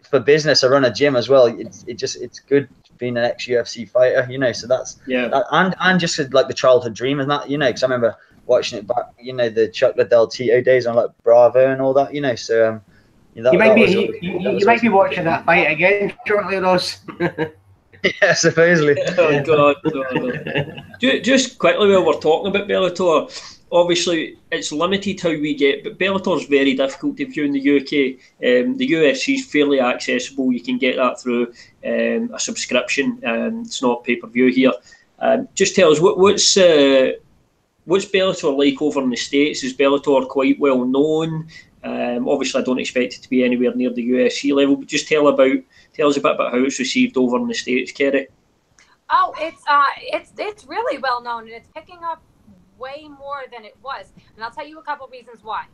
for business, I run a gym as well. It's good being an ex-UFC fighter, you know. So that's and just like the childhood dream and that, you know, because I remember watching it back, you know, the Chuck Liddell Tito days on like Bravo and all that, you know. So you might be watching that fight again shortly, Ross. Yeah, supposedly. Oh God. Just quickly, while we're talking about Bellator, obviously it's limited how we get, but Bellator's very difficult to view in the UK. The UFC is fairly accessible. You can get that through a subscription. It's not pay-per-view here. Just tell us what's Bellator like over in the States? Is Bellator quite well known? Obviously, I don't expect it to be anywhere near the UFC level, but just tell us a bit about how it's received over in the States, Kerry. Oh, it's really well known, and it's picking up way more than it was. And I'll tell you a couple reasons why.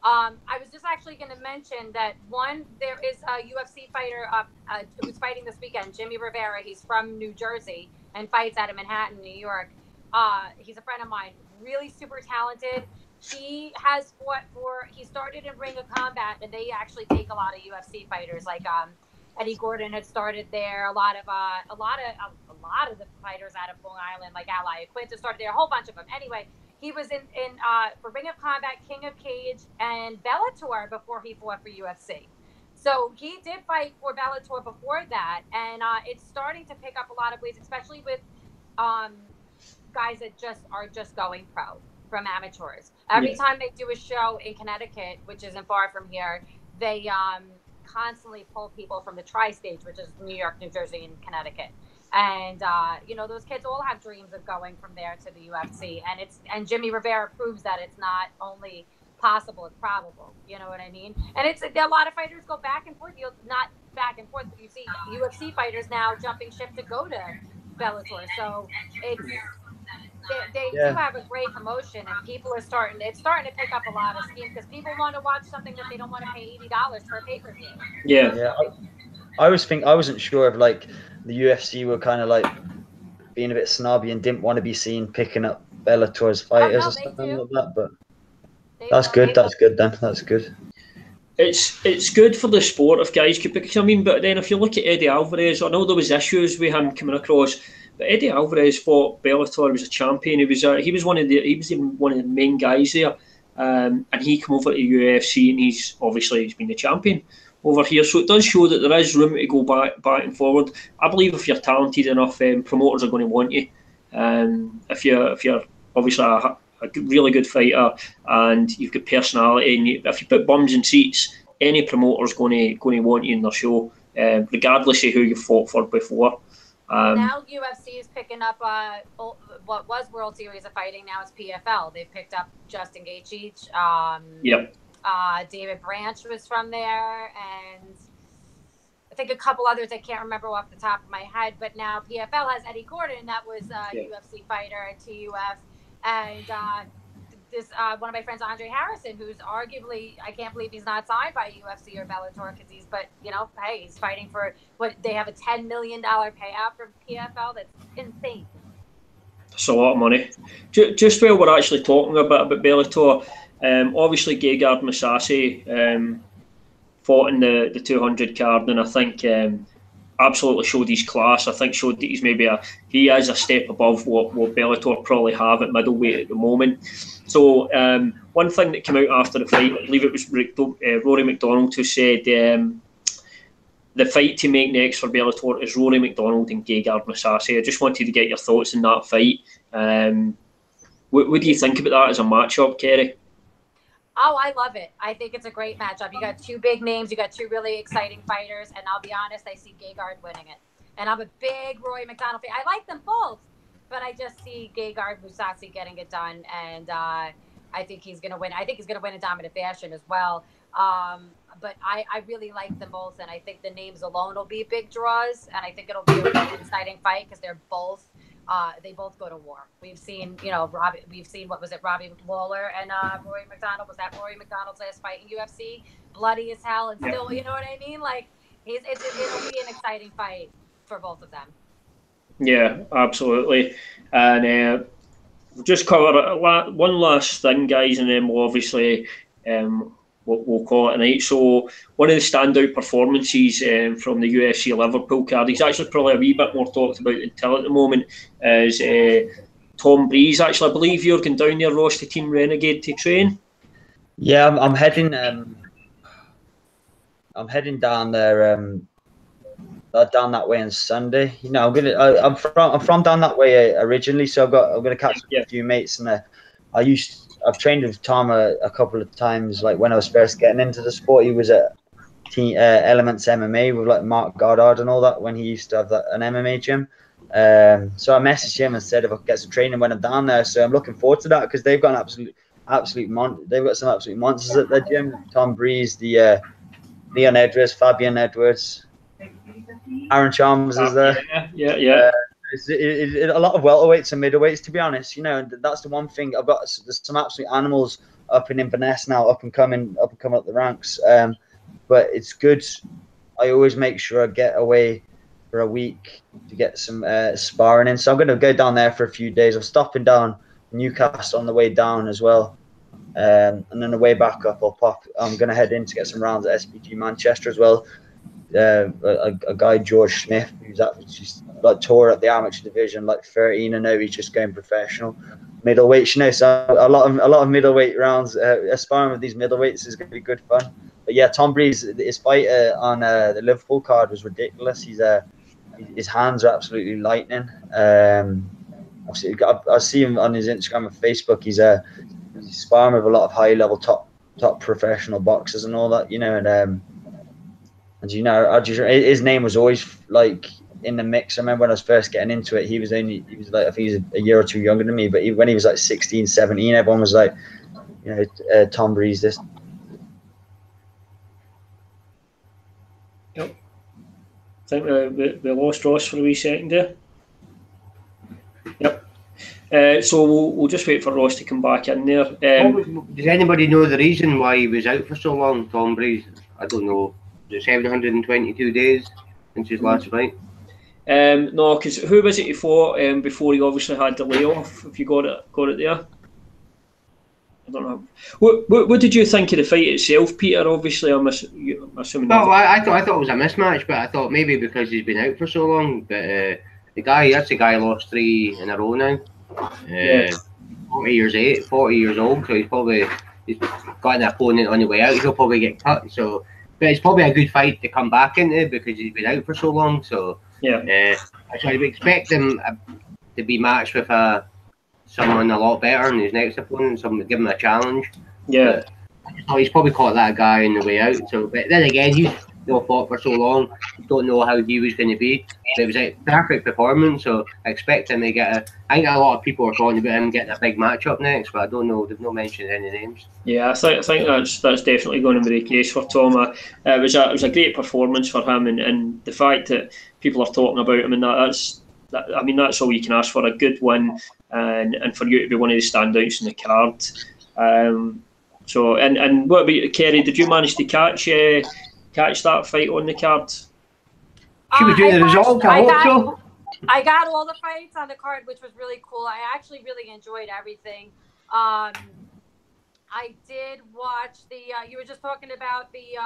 I was just actually going to mention that one, there is a UFC fighter who's fighting this weekend, Jimmy Rivera. He's from New Jersey and fights out of Manhattan, New York. He's a friend of mine, really super talented. He has he started in Ring of Combat, and they actually take a lot of UFC fighters, like Eddie Gordon had started there. A lot of the fighters out of Long Island, like Ally Quinta, started there. A whole bunch of them. Anyway, he was in for Ring of Combat, King of Cage, and Bellator before he fought for UFC. So he did fight for Bellator before that, and it's starting to pick up a lot of ways, especially with guys that are just going pro from amateurs. Every time they do a show in Connecticut, which isn't far from here, they constantly pull people from the tri-state, which is New York, New Jersey, and Connecticut. And you know, those kids all have dreams of going from there to the UFC, and Jimmy Rivera proves that it's not only possible, it's probable. You know what I mean? And it's a lot of fighters go back and forth. Not back and forth, but you see UFC fighters now jumping ship to go to Bellator. So they do have a great promotion, and people are starting to pick up a lot of steam because people want to watch something that they don't want to pay $80 for a pay-per-view. Yeah. I wasn't sure if like the UFC were kind of like being a bit snobby and didn't want to be seen picking up Bellator's fighters or something like that, but that's good. That's good. It's good for the sport if guys could, because I mean, but then if you look at Eddie Alvarez, I know there was issues with him coming across, but Eddie Alvarez fought Bellator. He was a champion. He was one of the main guys there, and he came over to the UFC, and he's been the champion over here. So it does show that there is room to go back and forward. I believe if you're talented enough, promoters are going to want you. If you're obviously a really good fighter and you've got personality, and if you put bums in seats, any promoter's going to want you in their show, regardless of who you fought for before. Now UFC is picking up what was World Series of Fighting. Now it's PFL. They've picked up Justin Gaethje. David Branch was from there, and I think a couple others I can't remember off the top of my head. But now PFL has Eddie Gordon, that was a UFC fighter at TUF, and this one of my friends, Andre Harrison, who's arguably, I can't believe he's not signed by UFC or Bellator, because he's fighting for what they have, a $10 million payout for PFL. That's insane. It's a lot of money. Just while we're actually talking about Bellator, obviously Gegard Mousasi fought in the 200 card, and I think absolutely showed his class. I think showed that he is a step above what Bellator probably have at middleweight at the moment. So one thing that came out after the fight, I believe it was Rory McDonald who said the fight to make next for Bellator is Rory McDonald and Gegard Mousasi. I just wanted to get your thoughts on that fight. What do you think about that as a matchup, Kerry? Oh, I love it. I think it's a great matchup. You got two big names. You got two really exciting fighters. And I'll be honest, I see Gegard winning it. And I'm a big Rory McDonald fan. I like them both, but I just see Gegard Mousasi getting it done. And I think he's going to win. I think he's going to win in dominant fashion as well. But I really like them both. And I think the names alone will be big draws. And I think it'll be a really exciting fight because they're both. They both go to war. We've seen, what was it, Robbie Lawler and Rory McDonald? Was that Rory McDonald's last fight in UFC? Bloody as hell, and still, you know what I mean? Like, it'll be an exciting fight for both of them. Yeah, absolutely. And we'll just cover one last thing, guys, and then we'll obviously we'll call it a night. So one of the standout performances from the UFC Liverpool card, he's actually probably a wee bit more talked about until at the moment, is Tom Breeze. Actually, I believe you're going down there, Ross, to Team Renegade to train. Yeah, I'm heading. I'm heading down there. Down that way on Sunday. You know, I'm from down that way originally, so I'm gonna catch a few mates, and I've trained with Tom a couple of times. Like when I was first getting into the sport, he was at Elements MMA with like Mark Goddard and all that when he used to have an MMA gym. So I messaged him and said if I could get some training when I'm down there. So I'm looking forward to that because they've got they've got some absolute monsters at their gym. Tom Breeze, the Leon Edwards, Fabian Edwards, Aaron Chalmers is there. Yeah. A lot of welterweights and middleweights, to be honest. You know, and that's the one thing. There's some absolute animals up in Inverness now, up and coming up the ranks. But it's good. I always make sure I get away for a week to get some sparring in. So I'm going to go down there for a few days. I'm stopping down Newcastle on the way down as well. And then the way back up, I'm going to head in to get some rounds at SBG Manchester as well. A guy, George Smith, who's actually like tour at the amateur division, like 13 and now he's just going professional. Middleweight, you know, so a lot of middleweight rounds. Sparring with these middleweights is going to be good fun. But yeah, Tom Breeze, his fight on the Liverpool card was ridiculous. His hands are absolutely lightning. I see him on his Instagram and Facebook. He's sparring with a lot of high level top professional boxers and all that, you know. And you know, his name was always like in the mix. I remember when I was first getting into it, he was like, I think he's a year or two younger than me, but when he was like 16, 17, everyone was like, you know, Tom Breeze this. Yep. I think we lost Ross for a wee second there. Yep. So we'll just wait for Ross to come back in there. Does anybody know the reason why he was out for so long, Tom Breeze? I don't know. 722 days since his last fight. No, because who was it he fought before he obviously had the layoff? If you got it there, I don't know. What did you think of the fight itself, Peter? Obviously, I'm assuming. Well, I thought it was a mismatch, but I thought maybe because he's been out for so long. But the guy lost 3 in a row now. 40 years old, so he's got an opponent on the way out. He'll probably get cut. So. But it's probably a good fight to come back into because he's been out for so long. So so I would expect him to be matched with someone a lot better than his next opponent. Someone to give him a challenge. Yeah, but he's probably caught that guy on the way out. So, but then again, he's fought for so long. Don't know how he was going to be. But it was a perfect performance. So I expect him to get I think a lot of people are talking about him getting a big matchup next, but I don't know. They've not mentioned any names. Yeah, I think that's definitely going to be the case for Tom. It was a great performance for him, and the fact that people are talking about him, and that's all you can ask for, a good win, and for you to be one of the standouts in the card. So and what about Kerry? Did you manage to catch that fight on the card? She was doing the result. I got all the fights on the card, which was really cool. I actually really enjoyed everything. I did watch you were just talking about the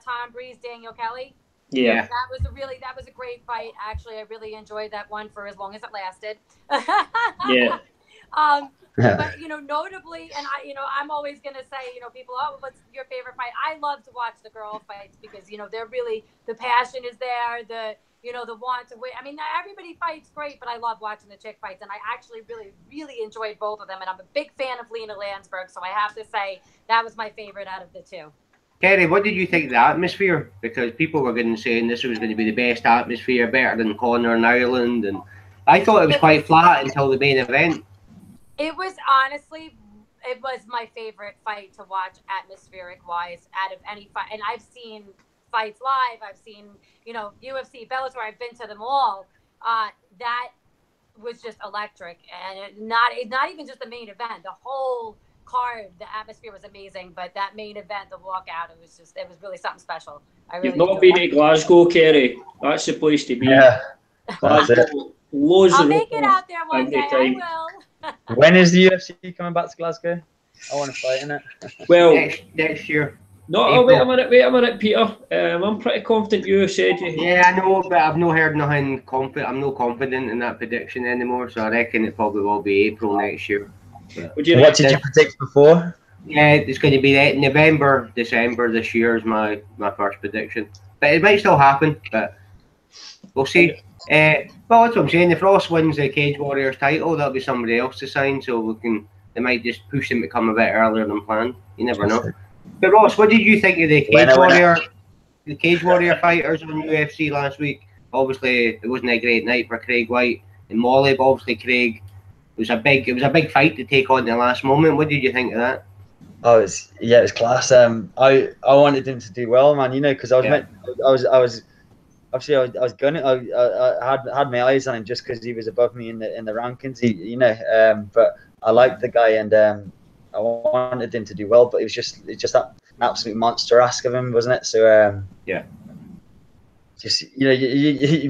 Tom Breeze, Daniel Kelly. Yeah. That was a great fight. Actually, I really enjoyed that one for as long as it lasted. Yeah. But notably, and I'm always gonna say, people, oh, what's your favorite fight? I love to watch the girl fights because they're really, the passion is there, the want to win. I mean, everybody fights great, but I love watching the chick fights, and I actually really, really enjoyed both of them. And I'm a big fan of Lena Landsberg, so I have to say that was my favorite out of the two. Kerry, what did you think of the atmosphere? Because people were going to say this was going to be the best atmosphere, better than Connor in Ireland, and I thought it was quite flat until the main event. It was honestly, it was my favorite fight to watch atmospheric wise out of any fight. And I've seen fights live. I've seen, UFC, Bellator. I've been to them all. That was just electric, and not even just the main event. The whole card, the atmosphere was amazing. But that main event, the walkout, it was really something special. You've not been to Glasgow, Kerry. That's the place to be. Yeah, Glasgow. I'll make it out there one day. I will. When is the UFC coming back to Glasgow? I want to fight in it. Well, next year. No, wait a minute, Peter. I'm pretty confident you said you. Yeah, I know, but I've not heard nothing confident. I'm not confident in that prediction anymore, so I reckon it probably will be April next year. What did you predict before? Yeah, it's going to be that November, December this year is my first prediction. But it might still happen, but we'll see. Well, that's what I'm saying. If Ross wins the Cage Warriors title, that'll be somebody else to sign, so they might just push him to come a bit earlier than planned. You never know. But Ross, what did you think of the Cage Warrior fighters on UFC last week? Obviously, it wasn't a great night for Craig White and Molly, but obviously Craig, it was a big fight to take on in the last moment. What did you think of that? Oh, it was class. I wanted him to do well, man. Because I was gunning. I had my eyes on him just because he was above me in the rankings. But I liked the guy, and I wanted him to do well. But it's just that an absolute monster ask of him, wasn't it? So yeah. Just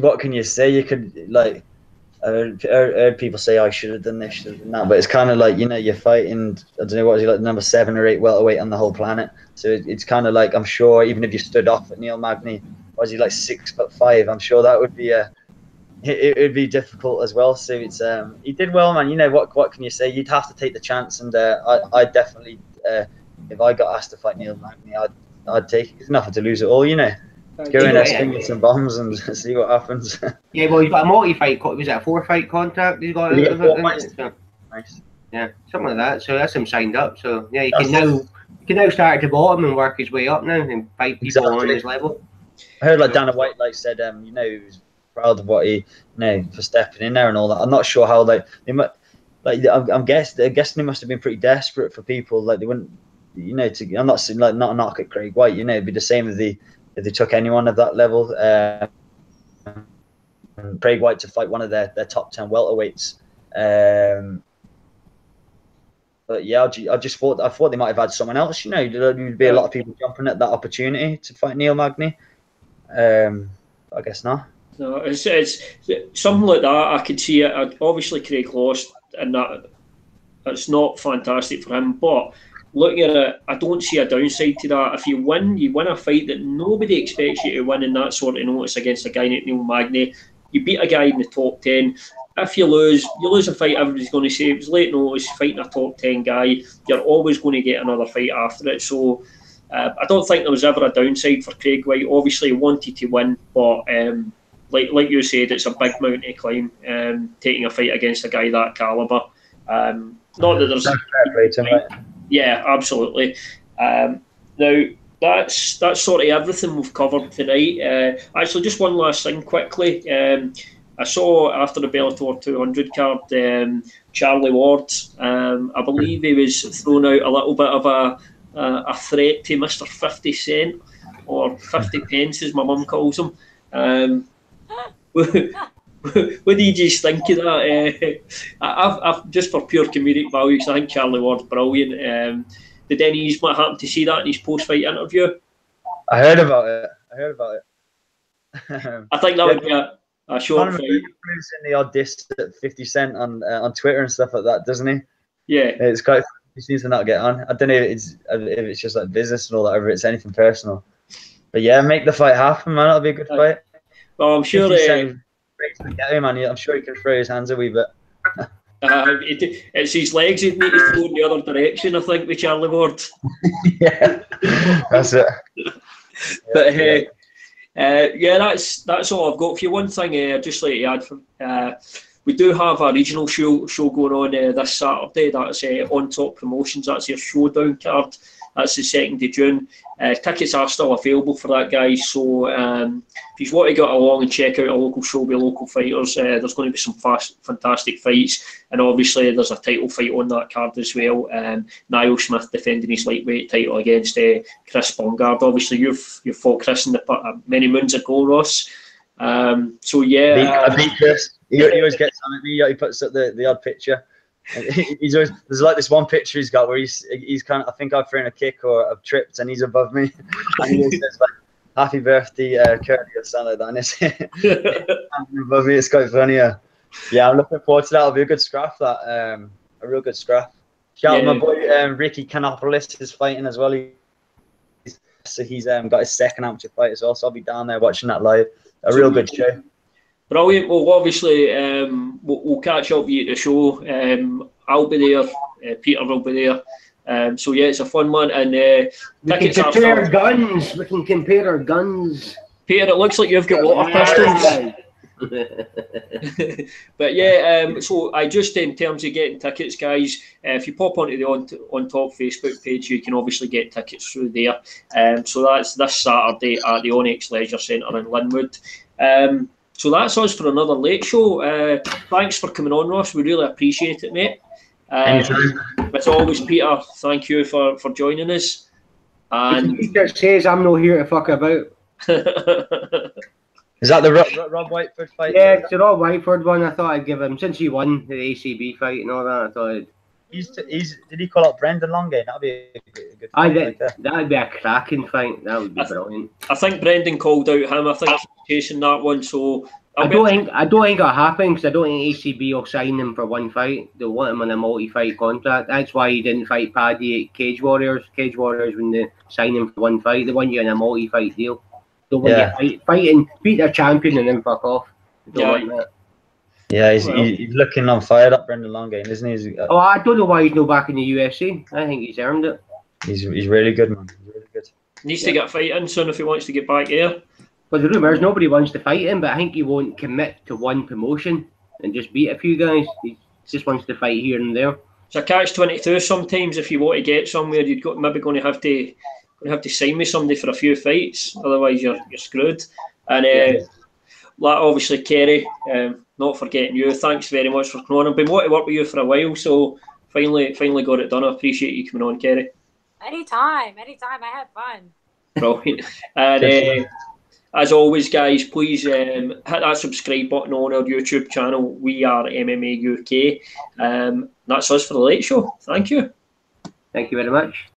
what can you say? You could heard people say I should have done this, should have done that, but it's kind of like you're fighting. I don't know what is he like, number 7 or 8 welterweight on the whole planet. So it's kind of like, I'm sure even if you stood off at Neil Magny, was he like 6'5"? I'm sure that would be it would be difficult as well. So it's he did well, man. What can you say? You'd have to take the chance, and I definitely if I got asked to fight Neil Magny, I'd take it. There's nothing to lose at all, Go in there, swing with some bombs and see what happens. Yeah, well, he's got a multi-fight. Was it a 4-fight contract? He's got. Nice. Yeah, something like that. So that's him signed up. So yeah, he can now start at the bottom and work his way up now and fight people on his level. I heard Dana White said he was proud of what he for stepping in there and all that. I'm not sure how they might I'm guessing they must have been pretty desperate for people they wouldn't to. I'm not saying not a knock at Craig White. It'd be the same if they took anyone of that level. Craig White to fight one of their top 10 welterweights. But yeah, I thought they might have had someone else. There'd be a lot of people jumping at that opportunity to fight Neil Magny. I guess not. No, it's something like that. I could see it. Obviously, Craig lost, and it's not fantastic for him. But looking at it, I don't see a downside to that. If you win a fight that nobody expects you to win in that sort of notice against a guy like Neil Magny. You beat a guy in the top 10. If you lose a fight, everybody's going to say it was late notice, fighting a top 10 guy. You're always going to get another fight after it. So I don't think there was ever a downside for Craig White. Obviously, he wanted to win, but like you said, it's a big mountain to climb, taking a fight against a guy that calibre. Not that there's... Yeah, absolutely. Now, that's sort of everything we've covered tonight. Actually, just one last thing quickly. I saw after the Bellator 200 card, Charlie Ward. I believe he was throwing out a little bit of a threat to Mr. 50 Cent, or 50 pence as my mum calls him. What do you just think of that? I've just for pure comedic values, I think Charlie Ward's brilliant. Did any of you happen to see that in his post-fight interview? I heard about it. I think that would be a short fight. He proves in the odd diss at 50 Cent on Twitter and stuff like that, doesn't he? Yeah. It's quite. He seems to not get on. I don't know if it's just like business and all that, or if it's anything personal. But yeah, make the fight happen, man. It'll be a good fight. Well, I'm sure. I'm sure he can throw his hands a wee bit. It's his legs he'd need to go in the other direction, I think, with Charlie Ward. Yeah, that's it. But yeah, that's all I've got for you. One thing I'd just like to add, we do have a regional show going on this Saturday. That's On Top Promotions. That's your showdown card. That's the 2nd of June. Tickets are still available for that, guys. So if you want to get along and check out a local show with local fighters, there's going to be some fantastic fights. And obviously there's a title fight on that card as well. Niall Smith defending his lightweight title against Chris Bongard. Obviously you've fought Chris in many moons ago, Ross. So yeah. I beat Chris. He always gets on at me. He puts up the odd picture. He's always, there's like this one picture he's got where he's kind of, I think I've thrown a kick or I've tripped and he's above me and he says like happy birthday Curly or something like that, and it's above me. It's quite funny. Yeah, I'm looking forward to that. It'll be a good scrap, that a real good scrap. Shout out my boy Ricky Canopoulos is fighting as well. He's got his 2nd amateur fight as well, so I'll be down there watching that live. A real good show. Brilliant. Well, obviously, we'll catch up with you at the show. I'll be there. Peter will be there. So yeah, it's a fun one. And we can compare guns. We can compare our guns. Peter, it looks like you've got water pistols. But yeah, so I just, in terms of getting tickets, guys, if you pop onto the On Top Facebook page, you can obviously get tickets through there. So that's this Saturday at the Onyx Leisure Centre in Linwood. So that's us for another late show. Thanks for coming on, Ross. We really appreciate it, mate. As always, Peter, thank you for joining us. And Peter says I'm not here to fuck about. Is that the Rob Whiteford fight? Yeah, it's the Rob Whiteford one. I thought I'd give him, since he won the ACB fight and all that, I thought did he call up Brendan Longay? That'd be a good fight. That'd be a cracking fight. That would be brilliant. I think Brendan called out him. I think he's chasing that one. So I don't think it'll happen, because I don't think ACB will sign him for one fight. They'll want him on a multi-fight contract. That's why he didn't fight Paddy at Cage Warriors. Cage Warriors, when they sign him for one fight, they want you in a multi-fight deal. Don't want you fighting, beat their champion and then fuck off. They don't want that. Yeah, he's looking on fire, that Brendan Longay, isn't he? I don't know why he's not back in the UFC. I think he's earned it. He's really good, man. He's really good. Needs to get a fight in soon if he wants to get back here. But the rumour is nobody wants to fight him, but I think he won't commit to one promotion and just beat a few guys. He just wants to fight here and there. It's a catch-22 sometimes. If you want to get somewhere, you've got maybe going to have to sign with somebody for a few fights, otherwise you're screwed. And obviously, Kerry, not forgetting you, thanks very much for coming on. I've been wanting to work with you for a while, so finally got it done. I appreciate you coming on, Kerry. Anytime. I had fun. Brilliant. And as always, guys, please hit that subscribe button on our YouTube channel. We are MMA UK. That's us for the Late Show. Thank you. Thank you very much.